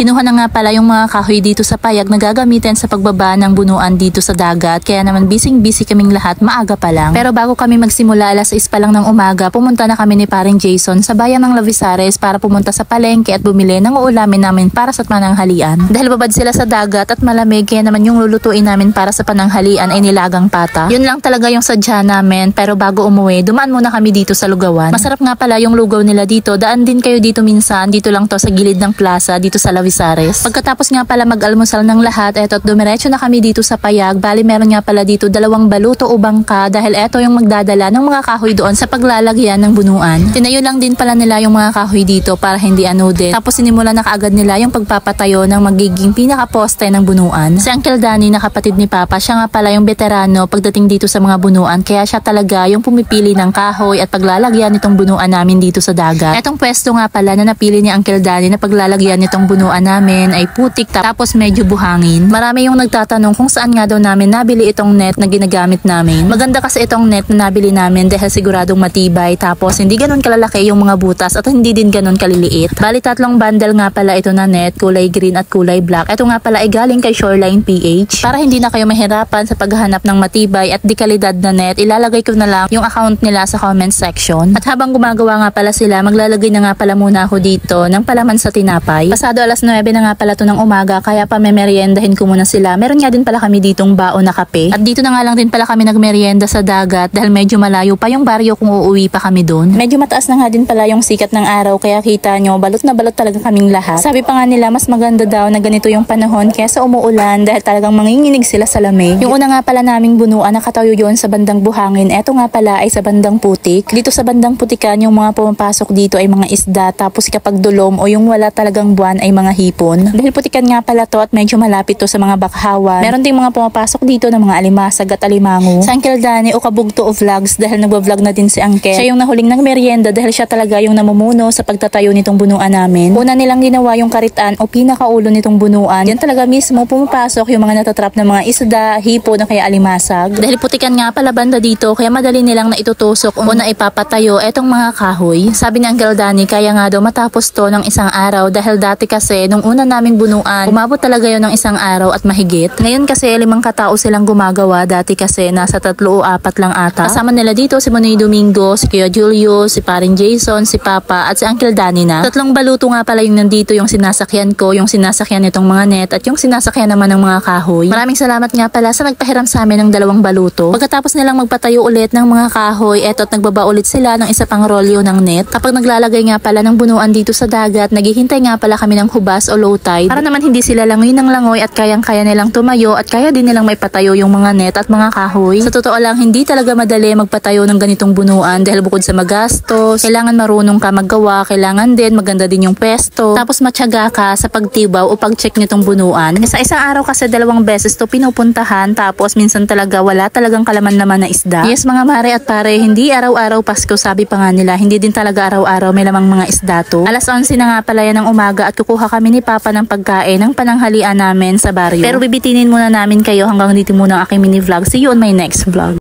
Kinuha na nga pala yung mga kahoy dito sa payag na gagamitin sa pagbaba ng bunuan dito sa dagat. Kaya naman busy kaming lahat maaga pa lang. Pero bago kami magsimula, alas 6 pa lang ng umaga, pumunta na kami ni paring Jason sa bayan ng Lavisares para pumunta sa palengke at bumili ng uulamin namin para sa pananghalian. Dahil babad sila sa dagat at malamig, kaya naman yung lulutuin namin para sa pananghalian ay nilagang pata. Yun lang talaga yung sadya namin. Pero bago umuwi, dumaan muna kami dito sa lugawan. Masarap nga pala yung lugaw nila dito. Daan din kayo dito minsan. Dito lang to sa gilid ng plaza dito sa Lavisares. Pagkatapos nga pala mag-almusal ng lahat, eto at dumiretso na kami dito sa payag. Bali meron nga pala dito 2 baluto o bangka dahil eto yung magdadala ng mga kahoy doon sa paglalagyan ng bunuan. Tinayo lang din pala nila yung mga kahoy dito para hindi anudin. Tapos sinimula na kaagad nila yung pagpapatayo ng magiging pinakaposte ng bunuan. Si Uncle Danny na kapatid ni Papa, siya nga pala yung veterano pagdating dito sa mga bunuan. Kaya siya talaga yung pumipili ng kahoy at paglalagyan nitong bunuan namin dito sa dagat. Etong pwesto nga pala na napili ni Uncle Danny na paglalagyan nitong bunuan namin ay putik tapos medyo buhangin. Marami yung nagtatanong kung saan nga daw namin nabili itong net na ginagamit namin. Maganda kasi itong net na nabili namin dahil siguradong matibay tapos hindi ganun kalalaki yung mga butas at hindi din ganun kaliliit. Bali 3 bundle nga pala ito na net, kulay green at kulay black. Ito nga pala ay galing kay Shoreline PH. Para hindi na kayo mahirapan sa paghahanap ng matibay at dekalidad na net, ilalagay ko na lang yung account nila sa comment section. At habang gumagawa nga pala sila, maglalagay na nga pala muna ako dito ng palaman sa tinapay. Pasado alas 9 na nga pala to ng umaga kaya pa memeryendahin ko muna sila. Meron nga din pala kami ditong baon na kape. At dito na nga lang din pala kami nagmeryenda sa dagat dahil medyo malayo pa yung baryo kung uuwi pa kami doon. Medyo mataas na nga din pala yung sikat ng araw kaya kita nyo, balot na balot talaga kaming lahat. Sabi pa nga nila mas maganda daw na ganito yung panahon kaysa umuulan dahil talagang manginginig sila sa lamig. Yung una nga pala naming bunuan nakatayo yun sa bandang buhangin. Eto nga pala ay sa bandang putik. Dito sa bandang putikan yung mga pumapasok dito ay mga isda tapos kapag dulom o yung wala talagang buwan ay mga hipon. Dahil putikan nga pala to at medyo malapit to sa mga bakhawan. Meron ding mga pumapasok dito ng mga alimasag at alimango. Sa Uncle Danny o Kabugto o Vlogs dahil nagwa-vlog na din si Uncle. Siya yung nahuling ng merienda dahil siya talaga yung namumuno sa pagtatayo nitong bunuan namin. Una nilang ginawa yung karitan o pinakaulo nitong bunuan. Yan talaga mismo pumapasok yung mga natatrap na mga isda, hipon o kaya alimasag. Dahil putikan nga pala banda dito kaya madali nilang naitutusok o naipapatayo etong mga kahoy. Sabi ni Uncle Danny kaya nga daw matapos to ng isang araw dahil dati kasi nung una naming bunuan umabot talaga yun ng isang araw at mahigit. Ngayon kasi 5 katao silang gumagawa, dati kasi nasa 3 o 4 lang ata. Kasama nila dito si Manoy Domingo, si Kuya Julius, si paring Jason, si Papa at si Uncle Danny na. 3 baluto nga pala yung nandito, yung sinasakyan ko, yung sinasakyan nitong mga net at yung sinasakyan naman ng mga kahoy. Maraming salamat nga pala sa nagpahiram sa amin ng 2 baluto. Pagkatapos nilang magpatayo ulit ng mga kahoy, eto at nagbaba ulit sila ng isa pang rolyo ng net. Kapag naglalagay nga pala ng bunuan dito sa dagat, naghihintay nga pala kami ng hubas o low tide para naman hindi sila langoy ng langoy at kayang-kaya nilang tumayo at kaya din nilang maipatayo yung mga net at mga kahoy. Sa totoo lang, hindi talaga madali magpatayo ng ganitong bunuan dahil bukod sa magastos, kailangan marunong ka maggawa, kailangan din maganda din yung pesto, tapos matyaga ka sa pagtibaw o pag-check nitong bunuan. Sa isang araw kasi 2 beses to pinupuntahan tapos minsan talaga wala talagang kalaman naman na isda. Yes mga mare at pare, hindi araw-araw Pasko, sabi pa nga nila, hindi din talaga araw-araw may lamang mga isda to. Alas 11 na nga pala yan ng umaga at kukuha kami ni Papa ng pagkain ng pananghalian namin sa baryo. Pero bibitinin muna namin kayo hanggang dito muna ang aking mini vlog. See you on my next vlog.